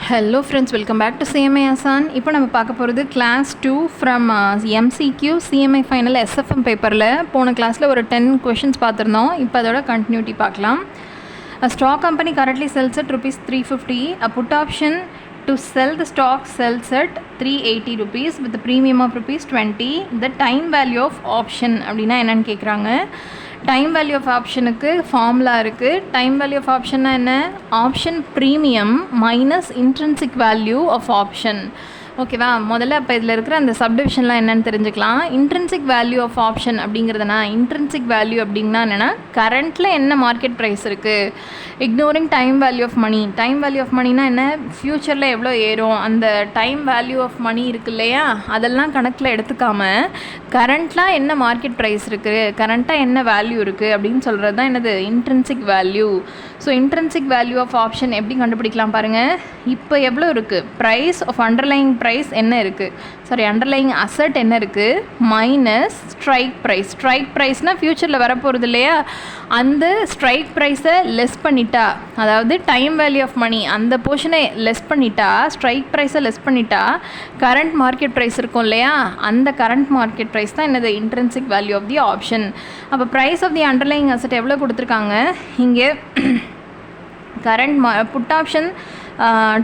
Hello friends, welcome back to CMA Asan. இப்போ நம்ம பார்க்க போகிறது class 2 from MCQ CMA final SFM பேப்பரில் போன கிளாஸில் ஒரு 10 questions பார்த்துருந்தோம். இப்போ அதோட கண்டினியூட்டி பார்க்கலாம். A stock company currently sells at rupees 350. A put option to sell the stock sells at 380 rupees with a premium of rupees 20. The time value of option அப்படின்னா என்னன்னு கேட்குறாங்க. டைம் வேல்யூ ஆஃப் ஆப்ஷனுக்கு formula இருக்குது. Time value of ஆப்ஷன்னா என்ன? Option premium minus intrinsic value of option. ஓகேவா? முதல்ல அப்போ இதில் இருக்கிற அந்த சப்டிவிஷன்லாம் என்னென்னு தெரிஞ்சுக்கலாம். இன்ட்ரின்சிக் வேல்யூ ஆஃப் ஆப்ஷன் அப்படிங்கிறதுனா, இன்ட்ரின்சிக் வேல்யூ அப்படின்னா என்னென்னா கரண்ட்டில் என்ன மார்க்கெட் ப்ரைஸ் இருக்குது, ignoring time value of money. Time value of மணினா என்ன? ஃப்யூச்சரில் எவ்வளோ ஏறும், அந்த டைம் வேல்யூ ஆஃப் மணி இருக்குது இல்லையா, அதெல்லாம் கணக்கில் எடுத்துக்காமல் கரண்ட்லாம் என்ன மார்க்கெட் ப்ரைஸ் இருக்குது, கரண்ட்டாக என்ன வேல்யூ இருக்குது அப்படின்னு சொல்கிறது தான் என்னது? Intrinsic value. So intrinsic value of option எப்படி கண்டுபிடிக்கலாம் பாருங்கள். இப்போ எவ்வளோ இருக்குது? ப்ரைஸ் ஆஃப் அண்டர்லைங் ப்ரைஸ் என்ன இருக்குது, சாரி அண்டர்லைங் அசட் என்ன இருக்குது, மைனஸ் ஸ்ட்ரைக் ப்ரைஸ். ஸ்ட்ரைக் ப்ரைஸ்னால் ஃப்யூச்சரில் வரப்போகிறது இல்லையா, அந்த ஸ்ட்ரைக் ப்ரைஸை லெஸ் பண்ணிட்டா, அதாவது டைம் வேல்யூ ஆஃப் மணி அந்த போர்ஷனை லெஸ் பண்ணிட்டா, ஸ்ட்ரைக் ப்ரைஸை லெஸ் பண்ணிட்டா கரண்ட் மார்க்கெட் ப்ரைஸ் இருக்கும் இல்லையா, அந்த கரண்ட் மார்க்கெட் ப்ரைஸ் தான் என்னது? Intrinsic value of the option. அப்போ price of the underlying asset எவ்வளோ கொடுத்துருக்காங்க இங்கே? Current put option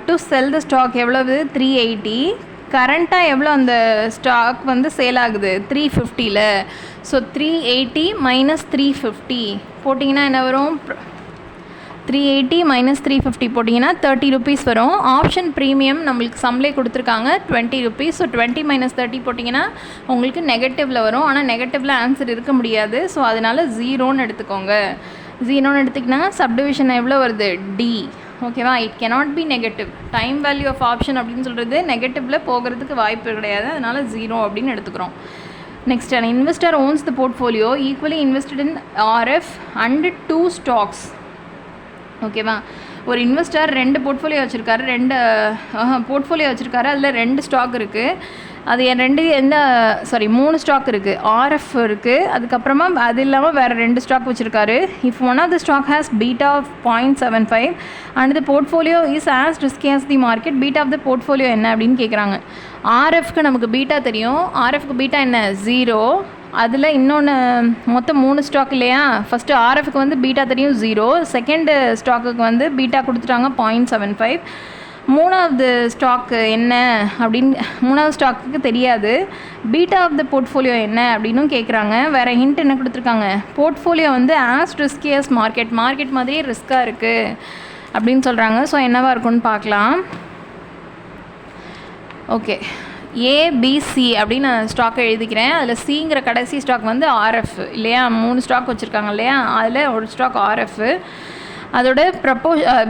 to sell the stock எவ்வளவு? 380. கரண்ட்டாக எவ்வளோ அந்த ஸ்டாக் வந்து சேல் ஆகுது? 350ல். ஸோ 380 மைனஸ் 350 போட்டிங்கன்னா என்ன வரும்? 380 மைனஸ் 350 போட்டிங்கன்னா 30 rupees வரும். ஆப்ஷன் ப்ரீமியம் நம்மளுக்கு சம்லே கொடுத்துருக்காங்க 20 rupees. ஸோ 20 மைனஸ் 30 போட்டிங்கன்னா உங்களுக்கு நெகட்டிவில் வரும். ஆனால் நெகட்டிவில் ஆன்சர் இருக்க முடியாது. ஸோ அதனால் 0ன்னு எடுத்துக்கோங்க. 0ன்னு எடுத்திங்கன்னா சப்டிவிஷன் எவ்வளோ வருது? டி. ஓகேவா? It cannot be negative. Time value of option அப்படின்னு சொல்கிறது நெகட்டிவில் போகிறதுக்கு வாய்ப்பு கிடையாது. அதனால் 0 அப்படின்னு எடுத்துக்கிறோம். Next, an investor owns the portfolio equally invested in RF and 2 stocks. ஓகேவா? ஒரு இன்வெஸ்டர் 2 போர்ட்ஃபோலியோ வச்சுருக்காரு, 2 போர்ட்ஃபோலியோ வச்சுருக்காரு, அதில் 2 ஸ்டாக் இருக்குது. அது 3 ஸ்டாக் இருக்குது. ஆர்எஃப் இருக்குது, அதுக்கப்புறமா அது இல்லாமல் வேறு 2 ஸ்டாக் வச்சுருக்காரு. If one of the stock has beta of 0.75 and the portfolio is as risky as the market, beta of the portfolio என்ன அப்படின்னு கேட்குறாங்க. ஆர்எஃப்க்கு நமக்கு பீட்டா தெரியும். ஆர்எஃப்க்கு பீட்டா என்ன? 0. அதில் இன்னொன்று மொத்தம் 3 ஸ்டாக் இல்லையா. ஃபஸ்ட்டு ஆர்எஃப்க்கு வந்து பீட்டா தெரியும் 0. செகண்டு ஸ்டாக்குக்கு வந்து பீட்டா கொடுத்துட்டாங்க 0.75. மூணாவது ஸ்டாக்கு என்ன அப்படின்னு, மூணாவது ஸ்டாக்குக்கு தெரியாது. பீட்டா ஆஃப் த போர்ட்ஃபோலியோ என்ன அப்படின்னும் கேட்குறாங்க. வேறு ஹிண்ட் என்ன கொடுத்துருக்காங்க? போர்ட்ஃபோலியோ வந்து as risky as market, market மாதிரியே ரிஸ்க்காக இருக்குது அப்படின்னு சொல்கிறாங்க. ஸோ என்னவாக இருக்குன்னு பார்க்கலாம். ஓகே, ஏபிசி அப்படின்னு நான் ஸ்டாக்கை எழுதிக்கிறேன். அதில் சிங்கிற கடைசி ஸ்டாக் வந்து ஆர்எஃப் இல்லையா. 3 ஸ்டாக் வச்சுருக்காங்க இல்லையா, அதில் ஒரு ஸ்டாக் ஆர்எஃப். அதோட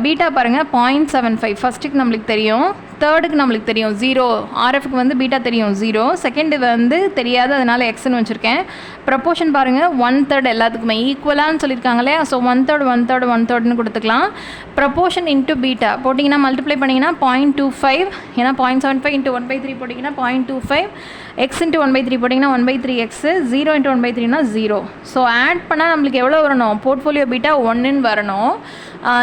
பீட்டா பாருங்கள் 0.75. ஃபஸ்ட்டுக்கு நம்மளுக்கு தெரியும், தேர்டுக்கு நம்மளுக்கு தெரியும் 0. ஆர்எஃப்க்கு வந்து பீட்டா தெரியும் 0. செகண்டு வந்து தெரியாது, அதனால் எக்ஸ்ன்னு வச்சுருக்கேன். ப்ரப்போர்ஷன் பாருங்கள் 1/3 எல்லாத்துக்குமே ஈக்குவலான்னு சொல்லியிருக்காங்க இல்லையா. ஸோ 1/3 1/3 1/3ன்னு கொடுத்துக்கலாம். ப்ரப்போர்ஷன் இன்ட்டு பீட்டா போட்டிங்கன்னா மல்டிப்ளை பண்ணிங்கன்னா 0.25, ஏன்னா 0.75 இன்ட்டு 1/3 போட்டிங்கன்னா 0.25, எக்ஸ் இன்ட்டு 1/3 போட்டிங்கன்னா 1/3x, 0 இன்ட்டு 1/3னா 0. ஸோ ஆட் பண்ணால் நம்மளுக்கு எவ்வளோ வரணும்? போர்ட்ஃபோலியோ பீட்டா 1ன்னு வரணும்.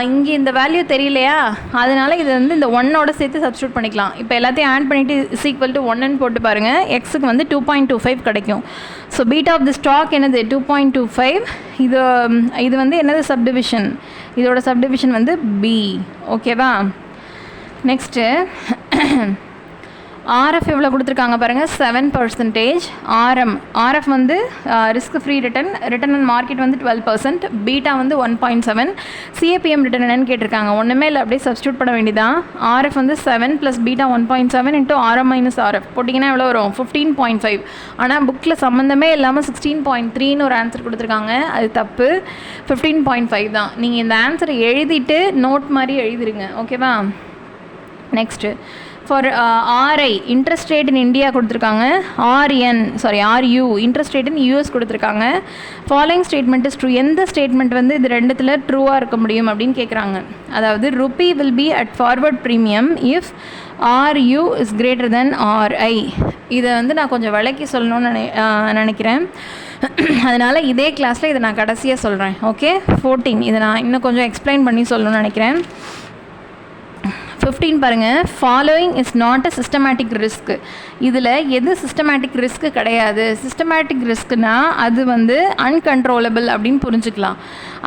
இங்கே இந்த வேல்யூ தெரியலையா, அதனால் இது வந்து இந்த 1ஓட சேர்த்து சப்ஸ்டியூட் பண்ணிக்கலாம். இப்போ எல்லாத்தையும் ஆட் பண்ணிவிட்டு இஸ் ஈக்குவல் டு 1ன்னு போட்டு பாருங்கள். எக்ஸுக்கு வந்து 2.25 கிடைக்கும். So beta of the stock என்னது? 2.25. இது வந்து என்னது? சப்டிவிஷன். இதோட சப்டிவிஷன் வந்து பி. ஓகேவா? நெக்ஸ்ட்டு ஆர்எஃப் எவ்வளோ கொடுத்துருக்காங்க பாருங்கள்? 7%. ஆர்எஃப் வந்து risk free return on market வந்து 12%. பீட்டா வந்து 1.7. சிஏபிஎம் ரிட்டர்ன் என்னன்னு கேட்டிருக்காங்க. ஒன்றுமே இல்லை, அப்படியே சப்ஸ்டியூட் பண்ண வேண்டியதான். ஆர்எஃப் வந்து 7 + beta 1.7 into RM minus RF போட்டிங்கன்னா எவ்வளோ வரும்? 15.5. ஆனால் புக்கில் சம்மந்தமே இல்லாமல் 16.3ன்னு ஒரு ஆன்சர் கொடுத்துருக்காங்க. அது தப்பு. 15.5 தான். நீங்கள் இந்த ஆன்சரை எழுதிட்டு நோட் மாதிரி எழுதிருங்க. ஓகேவா? Next for RI interest rate in India கொடுத்துருக்காங்க. RU interest rate in US கொடுத்துருக்காங்க. Following statement is true. எந்த ஸ்டேட்மெண்ட் வந்து இது ரெண்டுத்தில் ட்ரூவாக இருக்க முடியும் அப்படின்னு கேட்குறாங்க. அதாவது rupee will be at forward premium if RU is greater than RI. இதை வந்து நான் கொஞ்சம் விளக்கி சொல்லணும்னு நினைக்கிறேன். அதனால் இதே கிளாஸில் இதை நான் கடைசியாக சொல்கிறேன். ஓகே, 14 இதை நான் இன்னும் கொஞ்சம் எக்ஸ்பிளைன் பண்ணி சொல்லணும்னு நினைக்கிறேன். 15 பாருங்கள், following is not a systematic risk. இதில் எது சிஸ்டமேட்டிக் ரிஸ்க்கு கிடையாது. சிஸ்டமேட்டிக் ரிஸ்க்குனா அது வந்து அன்கண்ட்ரோலபிள் அப்படின்னு புரிஞ்சுக்கலாம்.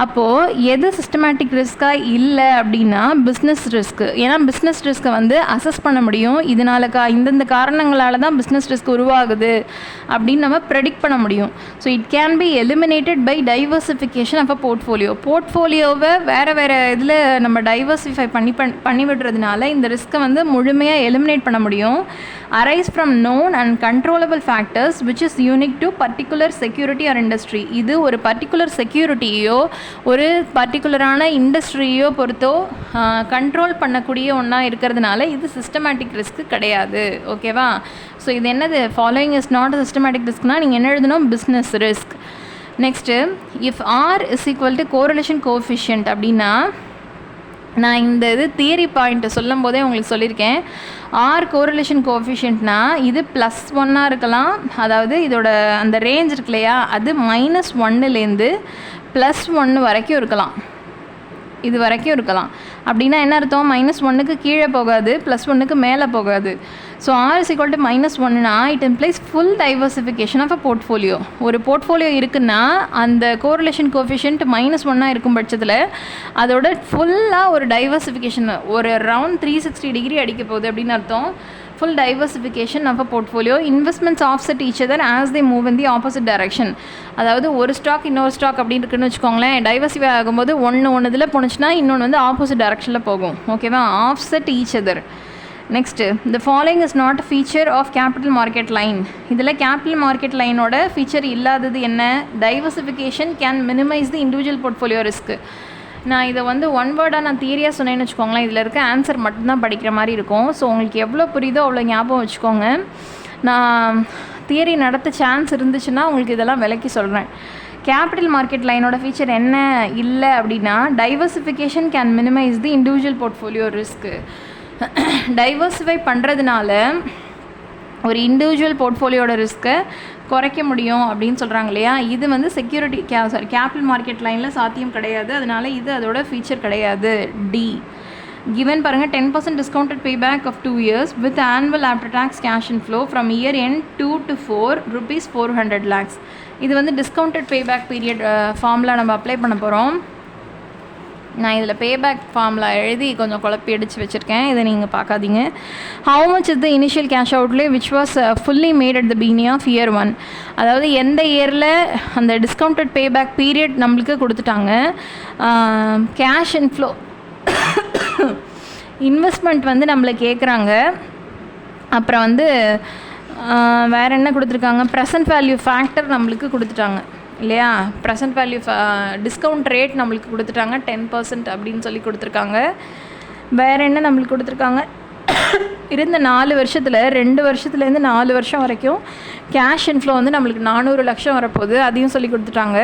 அப்போது எது சிஸ்டமேட்டிக் ரிஸ்க்காக இல்லை அப்படின்னா பிஸ்னஸ் ரிஸ்க்கு. ஏன்னா பிஸ்னஸ் ரிஸ்க்கை வந்து அசஸ் பண்ண முடியும். இதனால இந்தந்த காரணங்களால தான் பிஸ்னஸ் ரிஸ்க் உருவாகுது அப்படின்னு நம்ம ப்ரெடிக்ட் பண்ண முடியும். So it can be eliminated by diversification of a போர்ட்ஃபோலியோவை வேறு இதில் நம்ம டைவர்சிஃபை பண்ணி விடுறதுனால இந்த ரிஸ்க்கை வந்து முழுமையாக எலிமினேட் பண்ண முடியும். Arise from known and controllable factors which is unique to particular security or industry. இது ஒரு பர்டிகுலர் செக்யூரிட்டியோ ஒரு பர்டிகுலரான இண்டஸ்ட்ரியோ பொறுத்தோ கண்ட்ரோல் பண்ணக்கூடிய ஒன்றா இருக்கிறதுனால இது சிஸ்டமேட்டிக் ரிஸ்க்கு கிடையாது. ஓகேவா? ஸோ இது என்னது? ஃபாலோயிங் இஸ் நாட் சிஸ்டமேட்டிக் ரிஸ்க்னால் நீங்கள் என்ன எழுதணும்? Business risk. Next, if R is equal to correlation coefficient அப்படின்னா, நான் இந்த இது தியரி பாயிண்ட்டை சொல்லும் போதே உங்களுக்கு சொல்லியிருக்கேன். ஆர் கோரிலேஷன் கோஎஃபிஷியன்ட்னா இது +1 இருக்கலாம். அதாவது இதோட அந்த ரேஞ்ச் இருக்கு இல்லையா, அது -1லேருந்து +1 வரைக்கும் இருக்கலாம். இது வரைக்கும் இருக்கலாம். அப்படின்னா என்ன அர்த்தம்? -1க்கு கீழே போகாது, +1க்கு மேலே போகாது. So R is equal to -1னா it implies full diversification of a portfolio. ஒரு போர்ட்ஃபோலியோ இருக்குன்னா அந்த கோரிலேஷன் கோஎஃபிஷியன்ட் -1 இருக்கும் பட்சத்தில் அதோட ஃபுல்லாக ஒரு டைவர்சிஃபிகேஷன், ஒரு அரவுண்ட் 360 டிகிரி அடிக்க போகுது அப்படின்னு அர்த்தம். full diversification of a portfolio. Investments offset each other as they move in the opposite direction. அதாவது ஒரு ஸ்டாக் இன்னொரு ஸ்டாக் அப்படின்னு இருக்குன்னு வச்சுக்கோங்களேன். டைவர்சிஃபை ஆகும்போது ஒன்று இதில் போணுச்சுன்னா இன்னொன்று வந்து ஆப்போசிட் டைரக்ஷனில் போகும். ஓகேவா? Offset each other. Next, the following is not a feature of capital market line. இதில் கேபிட்டல் மார்க்கெட் லைனோட ஃபீச்சர் இல்லாதது என்ன? Diversification can minimise the individual portfolio risk. நான் இதை வந்து ஒன் வேர்டாக நான் தியரியாக சொன்னேன்னு வச்சுக்கோங்களேன், இதில் இருக்க ஆன்சர் மட்டும்தான் படிக்கிற மாதிரி இருக்கும். ஸோ உங்களுக்கு எவ்வளோ புரியுதோ அவ்வளோ ஞாபகம் வச்சுக்கோங்க. நான் தியரி நடத்த சான்ஸ் இருந்துச்சுன்னா உங்களுக்கு இதெல்லாம் விளக்கி சொல்கிறேன். கேபிட்டல் மார்க்கெட் லைனோட ஃபீச்சர் என்ன இல்லை அப்படின்னா, diversification can minimise the individual portfolio risk. Diversify பண்ணுறதுனால ஒரு இண்டிவிஜுவல் போர்ட்ஃபோலியோட ரிஸ்க்கை குறைக்க முடியும் அப்படின்னு சொல்கிறாங்க இல்லையா. இது வந்து செக்யூரிட்டி கேபிட்டல் மார்க்கெட் லைனில் சாத்தியம் கிடையாது. அதனால இது அதோட ஃபீச்சர் கிடையாது. டி கிவன் பாருங்கள், 10% discounted payback of 2 years with annual after tax cash inflow from year end 2 to 4 rupees 400 lakhs. இது வந்து டிஸ்கவுண்டட் பேபேக் பீரியட் ஃபார்முலா நம்ம அப்ளை பண்ண போகிறோம். நான் இதில் பேபேக் ஃபார்முலா எழுதி கொஞ்சம் குழப்பி அடித்து வச்சுருக்கேன், இதை நீங்கள் பார்க்காதீங்க. How much is the initial cash outlay which was fully made at the beginning of year 1. அதாவது எந்த இயரில் அந்த டிஸ்கவுண்டட் பேபேக் பீரியட் நம்மளுக்கு கொடுத்துட்டாங்க. கேஷ் இன்ஃப்ளோ இன்வெஸ்ட்மெண்ட் வந்து நம்மளை கேட்குறாங்க. அப்புறம் வந்து வேறு என்ன கொடுத்துருக்காங்க? ப்ரெசன்ட் வேல்யூ ஃபேக்டர் நம்மளுக்கு கொடுத்துட்டாங்க இல்லையா. ப்ரெசன்ட் வேல்யூ டிஸ்கவுண்ட் ரேட் நம்மளுக்கு கொடுத்துட்டாங்க 10% அப்படின்னு சொல்லி கொடுத்துருக்காங்க. வேறு என்ன நம்மளுக்கு கொடுத்துருக்காங்க? இருந்த 4 வருஷத்தில் 2 வருஷத்துலேருந்து 4 வருஷம் வரைக்கும் கேஷ் இன்ஃப்ளோ வந்து நம்மளுக்கு 400 லட்சம் வரப்போகுது, அதையும் சொல்லி கொடுத்துட்டாங்க.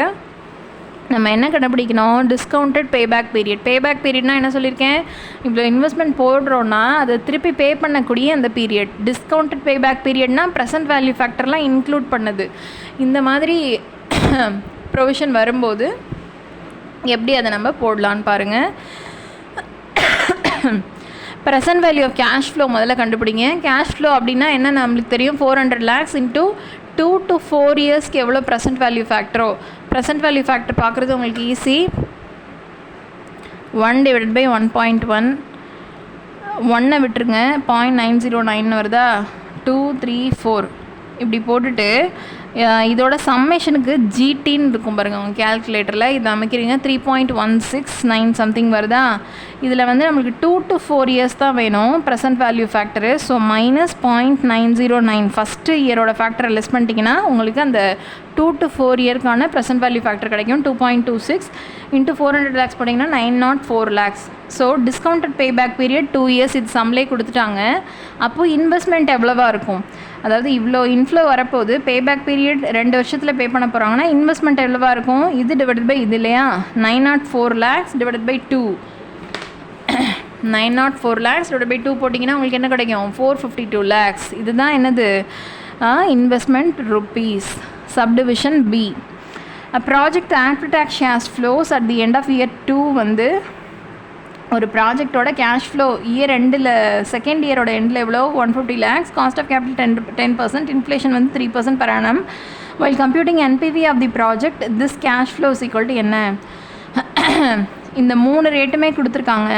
நம்ம என்ன கண்டுபிடிக்கணும்? Discounted payback period. பேபேக் பீரியட்னால் என்ன சொல்லியிருக்கேன்? இவ்வளோ இன்வெஸ்ட்மெண்ட் போடுறோன்னா அதை திருப்பி பே பண்ணக்கூடிய அந்த பீரியட். டிஸ்கவுண்டட் பேபேக் பீரியட்னால் ப்ரெசன்ட் வேல்யூ ஃபேக்டர்லாம் இன்க்ளூட் பண்ணுது. இந்த மாதிரி ப்ரொவிஷன் வரும்போது எப்படி அதை நம்ம போடலான்னு பாருங்கள். Present value of cash flow முதல்ல கண்டுபிடிங்க. கேஷ் ஃப்ளோ அப்படின்னா என்ன நம்மளுக்கு தெரியும்? 400 lakhs இன்ட்டு 2 to 4 இயர்ஸ்க்கு எவ்வளோ ப்ரெசன்ட் வேல்யூ ஃபேக்டரோ. ப்ரெசன்ட் வேல்யூ ஃபேக்டர் பார்க்குறது உங்களுக்கு ஈஸி. 1 divided by 1.1, 1 விட்டுருங்க, 0.909 வருதா, 2, 3, 4 இப்படி போட்டுட்டு இதோட சம்மேஷனுக்கு ஜிடின்னு இருக்கும் பாருங்கள் உங்கள் கேல்குலேட்டரில். இது அமைக்கிறீங்க 3.169 சம்திங் வருதா. இதில் வந்து நம்மளுக்கு 2 to 4 இயர்ஸ் தான் வேணும் present value factor. So -0.909 first இயரோட ஃபேக்டரை லெஸ் பண்ணிட்டீங்கன்னா உங்களுக்கு அந்த 2 to 4 இயர்க்கான ப்ரெசன்ட் வேல்யூ ஃபேக்டர் கிடைக்கும். 2.26 இன்ட்டு 400 lakhs போட்டிங்கன்னா 904 lakhs. So discounted payback period 2 years இது சம்லே கொடுத்துட்டாங்க. அப்போது இன்வெஸ்ட்மெண்ட் எவ்வளவா இருக்கும்? அதாவது இவ்வளோ இன்ஃப்ளோ வரப்போது, பேபேக் பீரியட் 2 வருஷத்தில் பே பண்ண போகிறாங்கன்னா இன்வெஸ்ட்மெண்ட் எவ்வளவா இருக்கும்? இது டிவைடட் பை இது இல்லையா, 904 lakhs divided by 2. 904 lakhs divided by 2 போட்டிங்கன்னா உங்களுக்கு என்ன கிடைக்கும்? 452 lakhs. இதுதான் என்னது? Investment rupees. Subdivision B. Project after tax cash flows at the end of year 2 வந்து ஒரு ப்ராஜெக்டோட கேஷ் ஃப்ளோ இயர் எண்டில் செகண்ட் இயரோட எண்டில் எவ்வளோ 150 lakhs, cost of capital 10%, inflation வந்து 3% per annum. while computing NPV of the project this cash flow is equal to என்ன? இந்த 3 ரேட்டுமே கொடுத்துருக்காங்க.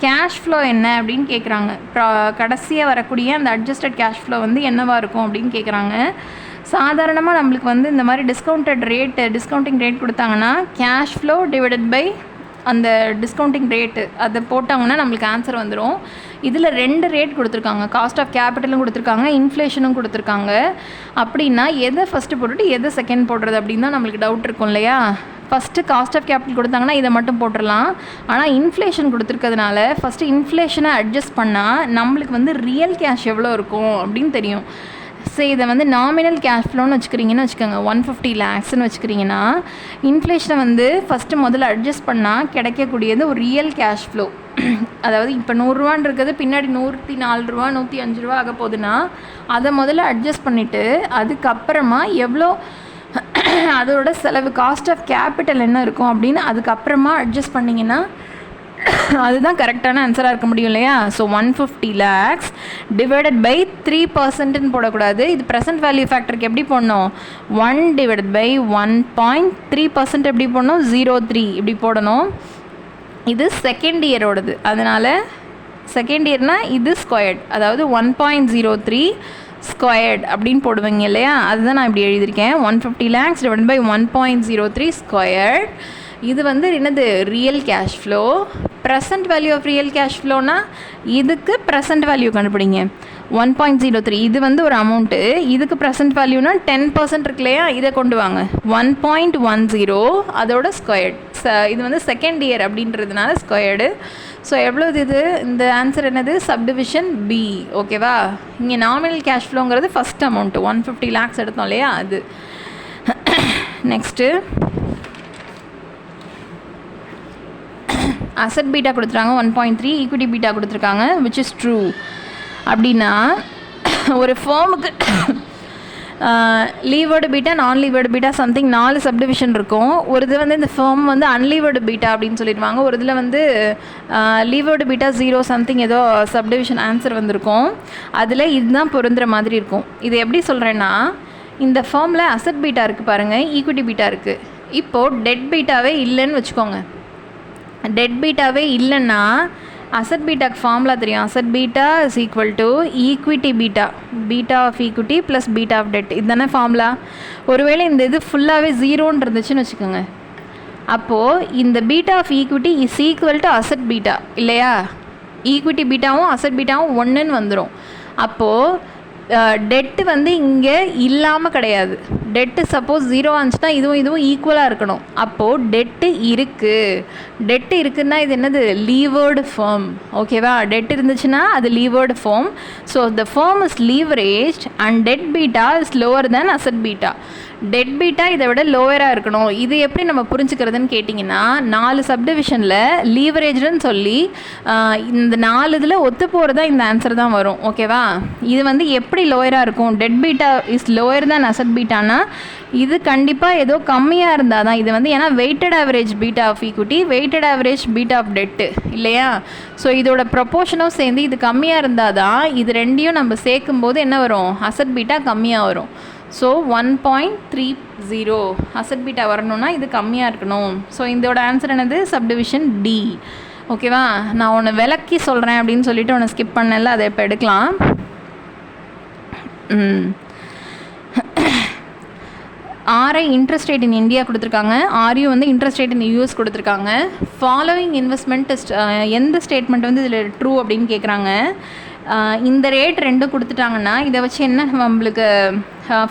கேஷ் ஃப்ளோ என்ன அப்படின்னு கேட்குறாங்க. கடைசியாக வரக்கூடிய அந்த அட்ஜஸ்டட் கேஷ் ஃப்ளோ வந்து என்னவாக இருக்கும் அப்படின்னு கேட்குறாங்க. சாதாரணமாக நம்மளுக்கு வந்து இந்த மாதிரி டிஸ்கவுண்டிங் ரேட் கொடுத்தாங்கன்னா கேஷ் ஃப்ளோ டிவைடட் பை அந்த டிஸ்கவுண்டிங் ரேட்டு அதை போட்டாங்கன்னா நம்மளுக்கு ஆன்சர் வந்துடும். இதில் 2 ரேட் கொடுத்துருக்காங்க. காஸ்ட் ஆஃப் கேபிட்டலும் கொடுத்துருக்காங்க, இன்ஃப்ளேஷனும் கொடுத்துருக்காங்க. அப்படின்னா எதை ஃபஸ்ட்டு போட்டுட்டு எதை செகண்ட் போடுறது அப்படின்னு தான் நம்மளுக்கு டவுட் இருக்கும் இல்லையா? ஃபஸ்ட்டு காஸ்ட் ஆஃப் கேபிட்டல் கொடுத்தாங்கன்னா இதை மட்டும் போட்டுடலாம். ஆனால் இன்ஃப்ளேஷன் கொடுத்துருக்கிறதுனால ஃபஸ்ட்டு இன்ஃப்ளேஷனை அட்ஜஸ்ட் பண்ணால் நம்மளுக்கு வந்து ரியல் கேஷ் எவ்வளோ இருக்கும் அப்படின்னு தெரியும். சரி, இதை வந்து நாமினல் கேஷ் ஃப்ளோன்னு வச்சுக்கிறீங்கன்னு வச்சுக்கோங்க. 150 lakhsன்னு வச்சுக்கிறீங்கன்னா இன்ஃப்ளேஷனை வந்து ஃபஸ்ட்டு முதல்ல அட்ஜஸ்ட் பண்ணால் கிடைக்கக்கூடியது ஒரு ரியல் கேஷ் ஃப்ளோ. அதாவது இப்போ 100 ரூபான்னு இருக்கிறது பின்னாடி 104 ரூபா 105 ரூபா ஆக போகுதுன்னா அதை முதல்ல அட்ஜஸ்ட் பண்ணிவிட்டு அதுக்கப்புறமா எவ்வளோ அதோட செலவு காஸ்ட் ஆஃப் கேபிட்டல் என்ன இருக்கும் அப்படின்னு அதுக்கப்புறமா அட்ஜஸ்ட் பண்ணிங்கன்னா அதுதான் கரெக்டான ஆன்சராக இருக்க முடியும் இல்லையா? ஸோ 150 lakhs டிவைடட் பை 3%ன்னு போடக்கூடாது. இது ப்ரெசன்ட் வேல்யூ ஃபேக்டருக்கு எப்படி போடணும்? 1 டிவைடட் பை 1.3% எப்படி போடணும்? 0.3 இப்படி போடணும். இது செகண்ட் இயரோடது, அதனால் செகண்ட் இயர்னால் இது ஸ்கொயர்ட், அதாவது 1.03 ஸ்கொயர்ட் அப்படின்னு போடுவீங்க இல்லையா? அதுதான் நான் இப்படி எழுதியிருக்கேன். 150 lakhs டிவைட் பை 1.03 ஸ்கொயர்ட். இது வந்து என்னது? Real cash flow. Present value of real cash ஃப்ளோனா இதுக்கு ப்ரெசன்ட் வேல்யூ கண்டுபிடிங்க. 1.03 இது வந்து ஒரு அமௌண்ட்டு, இதுக்கு ப்ரெசன்ட் வேல்யூனா 10% இருக்கு இல்லையா? இதை கொண்டு வாங்க. 1.10 அதோட ஸ்கொயர்ட். இது வந்து செகண்ட் இயர் அப்படின்றதுனால ஸ்கொயர்டு. ஸோ எவ்வளோது இது? இந்த ஆன்சர் என்னது? Subdivision B. ஓகேவா? இங்கே நாமினல் கேஷ் ஃப்ளோங்கிறது ஃபஸ்ட் அமௌண்ட்டு 150 lakhs எடுத்தோம் இல்லையா? அது. நெக்ஸ்ட்டு அசட் பீட்டா கொடுத்துருக்காங்க 1.3, ஈக்விட்டி பீட்டா கொடுத்துருக்காங்க விச் இஸ் ட்ரூ. அப்படின்னா ஒரு ஃபார்முக்கு லீவர்டு பீட்டா, நான் லீவர்டு பீட்டா சம்திங் 4 சப்டிவிஷன் இருக்கும். ஒரு இது வந்து இந்த ஃபார்ம் வந்து அன்லீவர்டு பீட்டா அப்படின்னு சொல்லிடுவாங்க. ஒரு இதில் வந்து லீவர்டு பீட்டா 0 சம்திங் ஏதோ சப்டிவிஷன் ஆன்சர் வந்திருக்கும். அதில் இதுதான் பொருந்துற மாதிரி இருக்கும். இது எப்படி சொல்கிறேன்னா, இந்த ஃபார்மில் அசட் பீட்டா இருக்குது பாருங்கள், ஈக்விட்டி பீட்டா இருக்குது. இப்போது டெட் பீட்டாவே இல்லைன்னு வச்சுக்கோங்க. டெட் பீட்டாவே இல்லைன்னா அசட் பீட்டாக்கு ஃபார்முலா தெரியும். Asset beta is equal to equity beta, beta of equity plus beta of debt. இதுதானே ஃபார்முலா. ஒருவேளை இந்த இது ஃபுல்லாகவே 0ன்னு இருந்துச்சுன்னு வச்சுக்கோங்க, அப்போது இந்த beta of equity is equal to asset beta இல்லையா? ஈக்விட்டி பீட்டாவும் அசட் பீட்டாவும் 1ன்னு வந்துடும். அப்போது டெட்டு வந்து இங்கே இல்லாமல் கிடையாது. டெட்டு சப்போஸ் 0 ஆச்சுன்னா இதுவும் ஈக்குவலாக இருக்கணும். அப்போது டெட்டு இருக்குன்னா இது என்னது? லீவர்டு ஃபார்ம். ஓகேவா? டெட் இருந்துச்சுன்னா அது levered firm. So the firm is leveraged and debt beta is lower than asset beta. Debt beta இதை விட லோவராக இருக்கணும். இது எப்படி நம்ம புரிஞ்சுக்கிறதுன்னு கேட்டிங்கன்னா, 4 சப்டிவிஷனில் லீவரேஜ்னு சொல்லி இந்த 4 இதில் ஒத்து போகிறதா இந்த ஆன்சர் தான் வரும். ஓகேவா? இது வந்து எப்படி லோயராக இருக்கும்? டெட் பீட்டா இஸ் லோயர் தான் அசட் பீட்டானா இது கண்டிப்பாக ஏதோ கம்மியாக இருந்தால் தான் இது வந்து, ஏன்னா weighted average beta of equity, weighted average beta of debt இல்லையா? ஸோ இதோட ப்ரொப்போர்ஷனும் சேர்ந்து இது கம்மியாக இருந்தால் தான் இது ரெண்டையும் நம்ம சேர்க்கும் போது என்ன வரும்? அசட் பீட்டா கம்மியாக வரும். ஸோ 1.30 அசட் பீட்டா வரணும்னா இது கம்மியாக இருக்கணும். ஸோ இதோட ஆன்சர் என்னது? Subdivision D. ஓகேவா? நான் ஒன்று விளக்கி சொல்கிறேன் அப்படின்னு சொல்லிட்டு ஒன்று ஸ்கிப் பண்ணல, அதை இப்போ எடுக்கலாம். RI interest rate in India கொடுத்துருக்காங்க, ஆர்யூ வந்து இன்ட்ரெஸ்ட் ரேட் இன் யூஎஸ் கொடுத்துருக்காங்க. ஃபாலோவிங் இன்வெஸ்ட்மெண்ட் எந்த ஸ்டேட்மெண்ட் வந்து இதில் ட்ரூ அப்படின்னு கேட்குறாங்க. இந்த ரேட் ரெண்டும் கொடுத்துட்டாங்கன்னா இதை வச்சு என்ன நம்மளுக்கு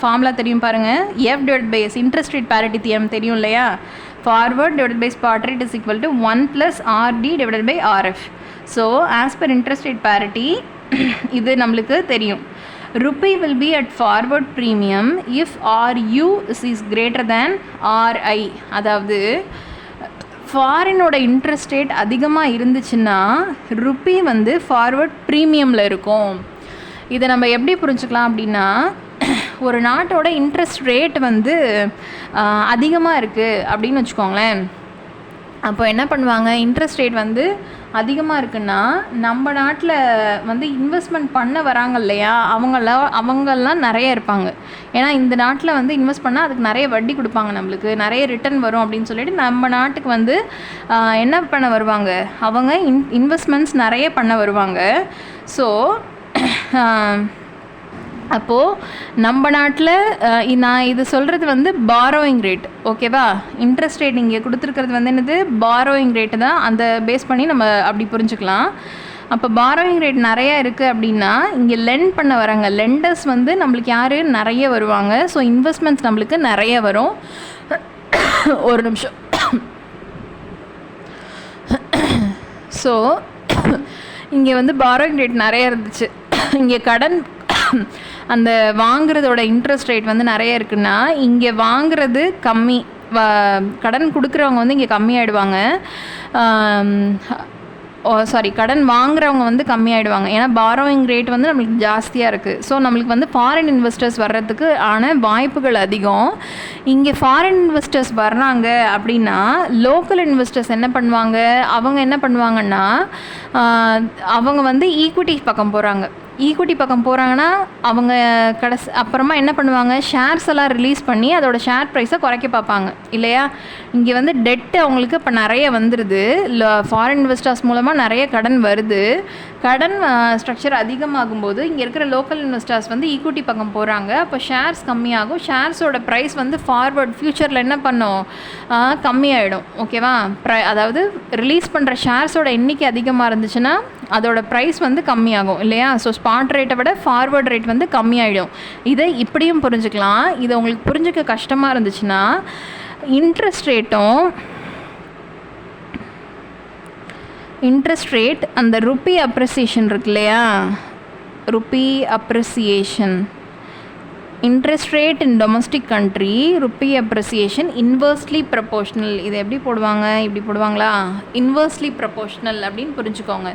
ஃபார்முலா தெரியும் பாருங்கள். F divide by S, interest rate parity theorem தெரியும் இல்லையா? Forward divide by spot rate is equal to 1 + RD divide by RF. So as per interest rate parity இது நம்மளுக்கு தெரியும். Rupee will be at forward premium if RU is greater than RI. அதாவது ஃபாரினோட interest rate அதிகமாக இருந்துச்சுன்னா rupee வந்து forward ப்ரீமியமில் இருக்கும். இதை நம்ம எப்படி புரிஞ்சுக்கலாம் அப்படின்னா, ஒரு நாட்டோட இன்ட்ரெஸ்ட் ரேட் வந்து அதிகமாக இருக்குது அப்படின்னு வச்சுக்கோங்களேன். அப்போ என்ன பண்ணுவாங்க? இன்ட்ரெஸ்ட் ரேட் வந்து அதிகமாக இருக்குன்னா நம்ம நாட்டில் வந்து இன்வெஸ்ட்மெண்ட் பண்ண வராங்க இல்லையா, அவங்கெல்லாம் நிறைய இருப்பாங்க. ஏன்னா இந்த நாட்டில் வந்து இன்வெஸ்ட் பண்ணால் அதுக்கு நிறைய வட்டி கொடுப்பாங்க, நம்மளுக்கு நிறைய ரிட்டர்ன் வரும் அப்படின்னு சொல்லிட்டு நம்ம நாட்டுக்கு வந்து என்ன பண்ண வருவாங்க, அவங்க இன்வெஸ்ட்மெண்ட்ஸ் நிறைய பண்ண வருவாங்க. ஸோ அப்போது நம்ம நாட்டில் நான் இது சொல்கிறது வந்து பாரோயிங் ரேட், ஓகேவா. இன்ட்ரெஸ்ட் ரேட் இங்கே கொடுத்துருக்கிறது வந்து என்னது, பாரோயிங் ரேட்டு தான். அந்த பேஸ் பண்ணி நம்ம அப்படி புரிஞ்சுக்கலாம். அப்போ பாரோயிங் ரேட் நிறையா இருக்குது அப்படின்னா இங்கே லெண்ட் பண்ண வராங்க லெண்டர்ஸ் வந்து நம்மளுக்கு யார், நிறைய வருவாங்க. ஸோ இன்வெஸ்ட்மெண்ட்ஸ் நம்மளுக்கு நிறைய வரும். ஒரு நிமிஷம். ஸோ இங்கே வந்து பாரோயிங் ரேட் நிறைய இருந்துச்சு. இங்கே கடன் அந்த வாங்குறதோட இன்ட்ரெஸ்ட் ரேட் வந்து நிறைய இருக்குன்னா இங்கே வாங்குறது கம்மி, கடன் கொடுக்குறவங்க வந்து இங்கே கம்மியாயிடுவாங்க. கடன் வாங்குறவங்க வந்து கம்மியாயிடுவாங்க. ஏன்னா பாரோயிங் ரேட் வந்து நம்மளுக்கு ஜாஸ்தியாக இருக்குது. ஸோ நம்மளுக்கு வந்து ஃபாரின் இன்வெஸ்டர்ஸ் வர்றதுக்கு ஆன வாய்ப்புகள் அதிகம். இங்கே ஃபாரின் இன்வெஸ்டர்ஸ் வர்றாங்க அப்படின்னா லோக்கல் இன்வெஸ்டர்ஸ் என்ன பண்ணுவாங்க, அவங்க என்ன பண்ணுவாங்கன்னா அவங்க வந்து ஈக்விட்டி பக்கம் போகிறாங்க. ஈக்விட்டி பக்கம் போகிறாங்கன்னா அவங்க அப்புறமா என்ன பண்ணுவாங்க, ஷேர்ஸ் எல்லாம் ரிலீஸ் பண்ணி அதோட ஷேர் ப்ரைஸை குறைக்க பார்ப்பாங்க இல்லையா. இங்கே வந்து டெட்டு அவங்களுக்கு இப்போ நிறைய வந்துடுது, ஃபாரின் இன்வெஸ்டர்ஸ் மூலமாக நிறைய கடன் வருது. கடன் ஸ்ட்ரக்சர் அதிகமாகும்போது இங்கே இருக்கிற லோக்கல் இன்வெஸ்டர்ஸ் வந்து ஈக்விட்டி பக்கம் போகிறாங்க. அப்போ ஷேர்ஸ் கம்மியாகும். ஷேர்ஸோட ப்ரைஸ் வந்து ஃபார்வர்ட் ஃப்யூச்சரில் என்ன பண்ணும், கம்மியாயிடும், ஓகேவா. அதாவது ரிலீஸ் பண்ணுற ஷேர்ஸோட எண்ணிக்கை அதிகமாக இருந்துச்சுன்னா அதோட ப்ரைஸ் வந்து கம்மியாகும் இல்லையா. ஸோ ஸ்பாட் ரேட்டை விட ஃபார்வர்ட் ரேட் வந்து கம்மியாயிடும். இதை இப்படியும் புரிஞ்சுக்கலாம். இதை உங்களுக்கு புரிஞ்சுக்க கஷ்டமாக இருந்துச்சுன்னா இன்ட்ரெஸ்ட் ரேட் அந்த ருப்பி அப்ரிசியேஷன் இருக்கு இல்லையா, ருப்பி அப்ரிசியேஷன், இன்ட்ரெஸ்ட் ரேட் இன் domestic country, rupee appreciation inversely ப்ரப்போர்ஷ்னல். இதை எப்படி போடுவாங்க, இப்படி போடுவாங்களா, இன்வெர்ஸ்லி ப்ரப்போர்ஷ்னல் அப்படின்னு புரிஞ்சுக்கோங்க.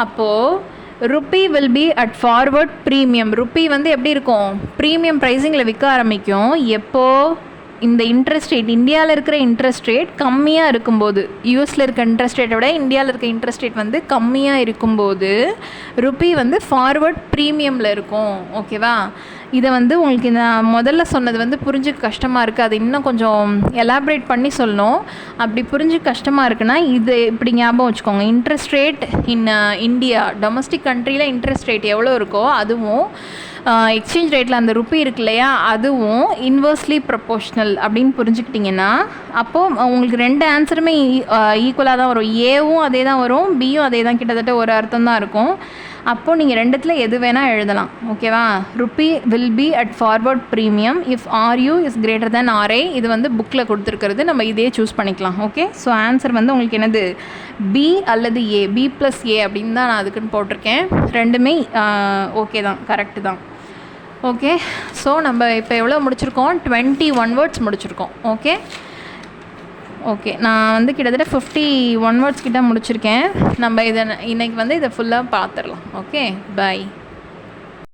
அப்போது rupee will be at forward premium. Rupee வந்து எப்படி இருக்கும், ப்ரீமியம் ப்ரைஸிங்கில் விற்க ஆரம்பிக்கும். எப்போது, இந்த இன்ட்ரெஸ்ட் ரேட் இந்தியாவில் இருக்கிற இன்ட்ரெஸ்ட் ரேட் கம்மியாக இருக்கும்போது, யூஎஸில் இருக்க இன்ட்ரெஸ்ட் ரேட்டை விட இந்தியாவில் இருக்க இன்ட்ரெஸ்ட் ரேட் வந்து கம்மியாக இருக்கும்போது ருப்பி வந்து ஃபார்வர்ட் ப்ரீமியமில் இருக்கும், ஓகேவா. இதை வந்து உங்களுக்கு நான் முதல்ல சொன்னது வந்து புரிஞ்சுக்க கஷ்டமாக இருக்குது, அது இன்னும் கொஞ்சம் எலாபரேட் பண்ணி சொல்லணும். அப்படி புரிஞ்சுக்க கஷ்டமாக இருக்குன்னா இது இப்படி ஞாபகம் வச்சுக்கோங்க. Interest rate in India, domestic கண்ட்ரியில் இன்ட்ரெஸ்ட் ரேட் எவ்வளோ இருக்கோ அதுவும் எக்ஸ்சேஞ்ச் ரேட்டில் அந்த ருப்பி இருக்கு இல்லையா அதுவும் இன்வெர்ஸ்லி ப்ரப்போர்ஷ்னல் அப்படின்னு புரிஞ்சுக்கிட்டிங்கன்னா அப்போது உங்களுக்கு ரெண்டு ஆன்சருமே ஈக்குவலாக தான் வரும். ஏவும் அதே தான் வரும், பியும் அதே தான், கிட்டத்தட்ட ஒரு அர்த்தம் தான் இருக்கும். அப்போது நீங்கள் ரெண்டுத்தில் எது வேணால் எழுதலாம், ஓகேவா. Rupee will be at forward premium if RU is greater than RA. இது வந்து புக்கில் கொடுத்துருக்கிறது, நம்ம இதே சூஸ் பண்ணிக்கலாம், ஓகே. ஸோ ஆன்சர் வந்து உங்களுக்கு என்னது, B அல்லது A, B+A அப்படின்னு தான் நான் அதுக்குன்னு போட்டிருக்கேன். ரெண்டுமே ஓகே தான், கரெக்டு தான், ஓகே. ஸோ நம்ம இப்போ எவ்வளோ முடிச்சிருக்கோம், 21 வேர்ட்ஸ் முடிச்சிருக்கோம், ஓகே. ஓகே, நான் வந்து கிட்டத்தட்ட 51 வேர்ட்ஸ் கிட்ட முடிச்சிருக்கேன். நம்ம இதை இன்றைக்கி வந்து இதை ஃபுல்லாக பார்த்துடலாம், ஓகே. பை.